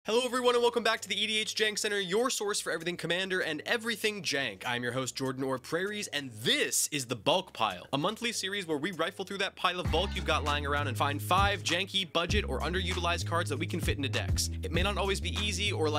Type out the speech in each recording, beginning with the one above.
Hello everyone and welcome back to the EDH Jank Center, your source for everything Commander and everything Jank. I'm your host Jordan or Prairies, and this is the Bulk Pile, a monthly series where we rifle through that pile of bulk you've got lying around and find 5 janky, budget, or underutilized cards that we can fit into decks. It may not always be easy or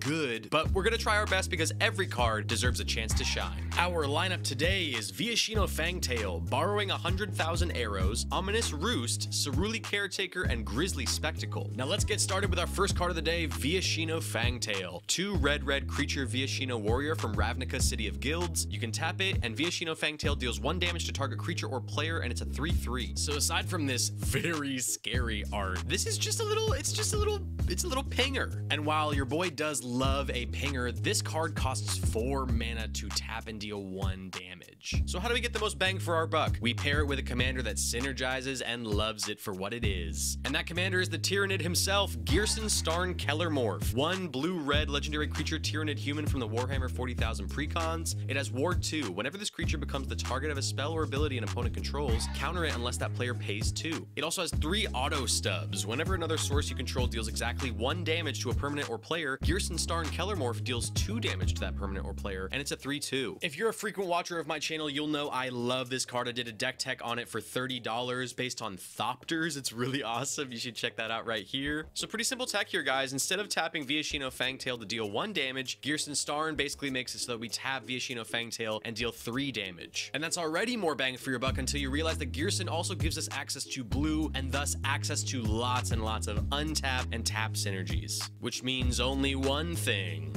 good, but we're gonna try our best because every card deserves a chance to shine. Our lineup today is Viashino Fangtail, Borrowing 100,000 Arrows, Ominous Roost, Ceruli Caretaker, and Grizzly Spectacle. Now let's get started with our first card of the day, Viashino Fangtail. 2 red creature Viashino Warrior from Ravnica City of Guilds. You can tap it, and Viashino Fangtail deals 1 damage to target creature or player, and it's a 3/3. So aside from this very scary art, this is just a little, it's a little pinger. And while your boy does love a pinger, this card costs 4 mana to tap and deal 1 damage. So how do we get the most bang for our buck? We pair it with a commander that synergizes and loves it for what it is. And that commander is the Tyrannid himself, Gearson Starn Kellermorph. 1 blue-red legendary creature Tyrannid human from the Warhammer 40,000 precons. It has Ward 2. Whenever this creature becomes the target of a spell or ability an opponent controls, counter it unless that player pays 2. It also has 3 auto stubs. Whenever another source you control deals exactly 1 damage to a permanent or player, Gearson Starn Kellermorph deals 2 damage to that permanent or player, and it's a 3/2. If you're a frequent watcher of my channel, you'll know I love this card. I did a deck tech on it for $30 based on Thopters. It's really awesome. You should check that out right here. So pretty simple tech here, guys. Instead of tapping Viashino Fangtail to deal 1 damage, Gearson Starn basically makes it so that we tap Viashino Fangtail and deal 3 damage. And that's already more bang for your buck until you realize that Gearson also gives us access to blue and thus access to lots and lots of untap and tap synergies. Which means only one thing.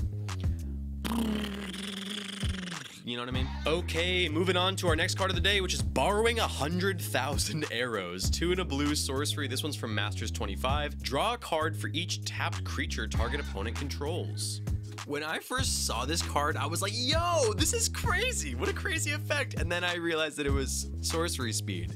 You know what I mean? Okay, moving on to our next card of the day, which is Borrowing 100,000 Arrows. 2 and a blue sorcery. This one's from Masters 25. Draw a card for each tapped creature target opponent controls. When I first saw this card, I was like, yo, this is crazy. What a crazy effect. And then I realized that it was sorcery speed.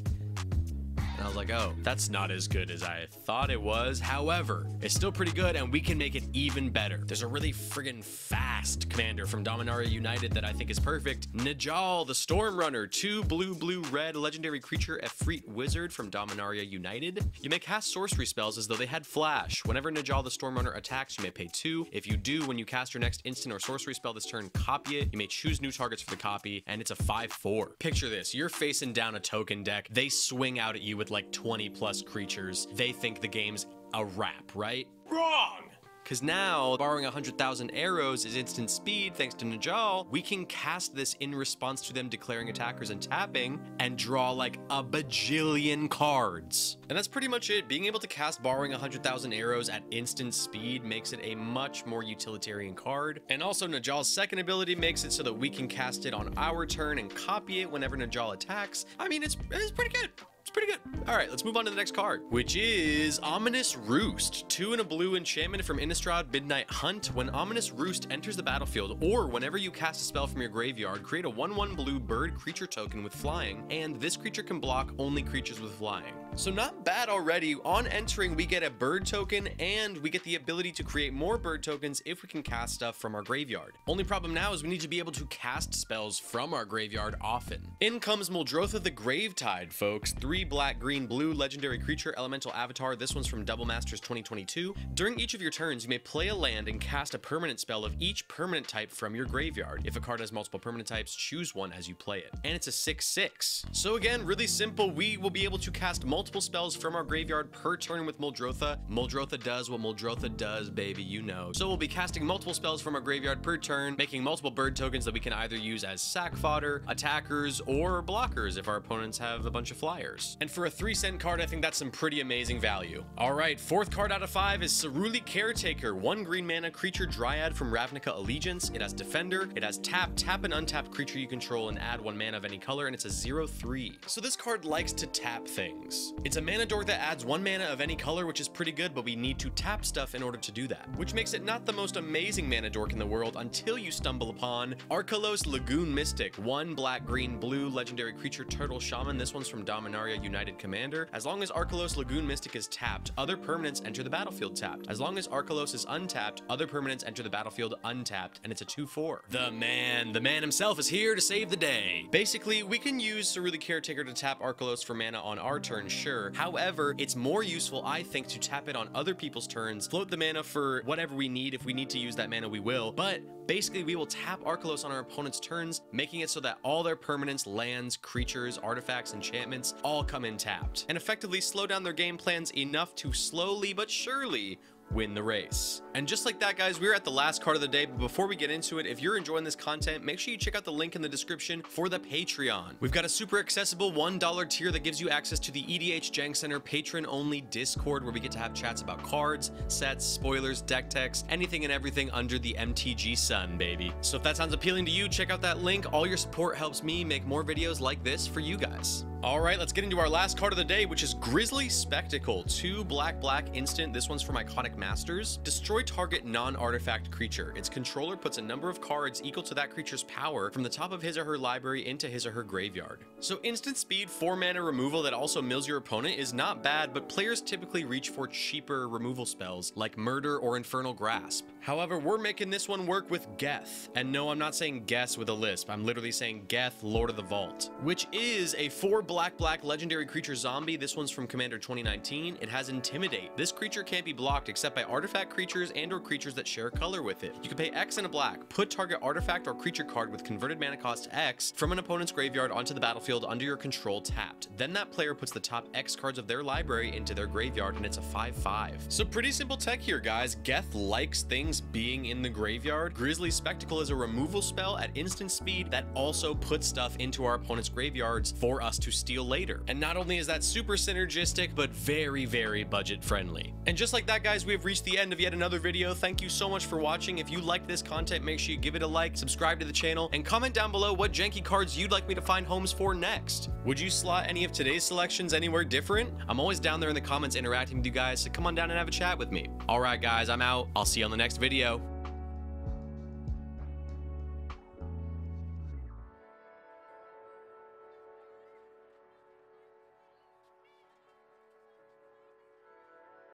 I was like, oh, that's not as good as I thought it was. However, it's still pretty good, and we can make it even better. There's a really friggin' fast commander from Dominaria United that I think is perfect. Najal, the Stormrunner, 2 blue-red legendary creature Efreet Wizard from Dominaria United. You may cast sorcery spells as though they had flash. Whenever Najal the Stormrunner attacks, you may pay 2. If you do, when you cast your next instant or sorcery spell this turn, copy it. You may choose new targets for the copy, and it's a 5/4. Picture this, you're facing down a token deck. They swing out at you with like 20 plus creatures. They think the game's a wrap, right? Wrong! Because now, borrowing 100,000 arrows is instant speed thanks to Najal. We can cast this in response to them declaring attackers and tapping and draw like a bajillion cards. And that's pretty much it. Being able to cast borrowing 100,000 arrows at instant speed makes it a much more utilitarian card. And also Najal's second ability makes it so that we can cast it on our turn and copy it whenever Najal attacks. I mean, it's pretty good. It's pretty good. All right, let's move on to the next card, which is Ominous Roost. 2 and a blue enchantment from Innistrad Midnight Hunt. When Ominous Roost enters the battlefield, or whenever you cast a spell from your graveyard, create a 1/1 blue bird creature token with flying, and this creature can block only creatures with flying. So not bad already. On entering, we get a bird token, and we get the ability to create more bird tokens if we can cast stuff from our graveyard. Only problem now is we need to be able to cast spells from our graveyard often. In comes Muldrotha the Gravetide, folks. 3 black, green, blue legendary creature elemental avatar. This one's from Double Masters 2022. During each of your turns, you may play a land and cast a permanent spell of each permanent type from your graveyard. If a card has multiple permanent types, choose one as you play it. And it's a 6/6. So again, really simple. We will be able to cast multiple spells from our graveyard per turn with Muldrotha. Muldrotha does what Muldrotha does, baby, you know. So we'll be casting multiple spells from our graveyard per turn, making multiple bird tokens that we can either use as sack fodder, attackers, or blockers if our opponents have a bunch of flyers. And for a 3-cent card, I think that's some pretty amazing value. All right, 4th card out of 5 is Ceruli Caretaker. 1 green mana creature dryad from Ravnica Allegiance. It has Defender. It has tap an untapped creature you control and add 1 mana of any color, and it's a 0/3. So this card likes to tap things. It's a mana dork that adds 1 mana of any color, which is pretty good, but we need to tap stuff in order to do that, which makes it not the most amazing mana dork in the world until you stumble upon Arkalos Lagoon Mystic. 1 black, green, blue legendary creature turtle shaman. This one's from Dominaria United Commander. As long as Arkalos Lagoon Mystic is tapped, other permanents enter the battlefield tapped. As long as Arkalos is untapped, other permanents enter the battlefield untapped, and it's a 2/4. The man himself is here to save the day. Basically, we can use Ceruli Caretaker to tap Arkalos for mana on our turn, sure. However, it's more useful, I think, to tap it on other people's turns, float the mana for whatever we need. If we need to use that mana, we will. But basically, we will tap Arkelos on our opponent's turns, making it so that all their permanents, lands, creatures, artifacts, enchantments all come in tapped, and effectively slow down their game plans enough to slowly but surely win the race. And just like that, guys, we're at the last card of the day. But before we get into it, if you're enjoying this content, make sure you check out the link in the description for the Patreon. We've got a super accessible $1 tier that gives you access to the EDH Jank Center patron-only Discord, where we get to have chats about cards, sets, spoilers, deck techs, anything and everything under the MTG sun, baby. So if that sounds appealing to you, check out that link. All your support helps me make more videos like this for you guys. All right, let's get into our last card of the day, which is Grisly Spectacle. 2 black instant. This one's from Iconic Masters. Destroy target non-artifact creature. Its controller puts a number of cards equal to that creature's power from the top of his or her library into his or her graveyard. So instant speed, 4 mana removal that also mills your opponent is not bad, but players typically reach for cheaper removal spells like Murder or Infernal Grasp. However, we're making this one work with Geth. And no, I'm not saying Guess with a lisp. I'm literally saying Geth, Lord of the Vault, which is a 4 black legendary creature zombie. This one's from Commander 2019. It has Intimidate. This creature can't be blocked except by artifact creatures and or creatures that share color with it. You can pay X and a black, put target artifact or creature card with converted mana cost X from an opponent's graveyard onto the battlefield under your control tapped. Then that player puts the top X cards of their library into their graveyard, and it's a 5/5. So pretty simple tech here, guys. Geth likes things being in the graveyard. Grisly Spectacle is a removal spell at instant speed that also puts stuff into our opponent's graveyards for us to steal later. And not only is that super synergistic, but very budget friendly. And just like that, guys, we have reached the end of yet another video. Thank you so much for watching. If you liked this content, make sure you give it a like, subscribe to the channel, and comment down below what janky cards you'd like me to find homes for next. Would you slot any of today's selections anywhere different? I'm always down there in the comments interacting with you guys, so come on down and have a chat with me. All right, guys, I'm out. I'll see you on the next video.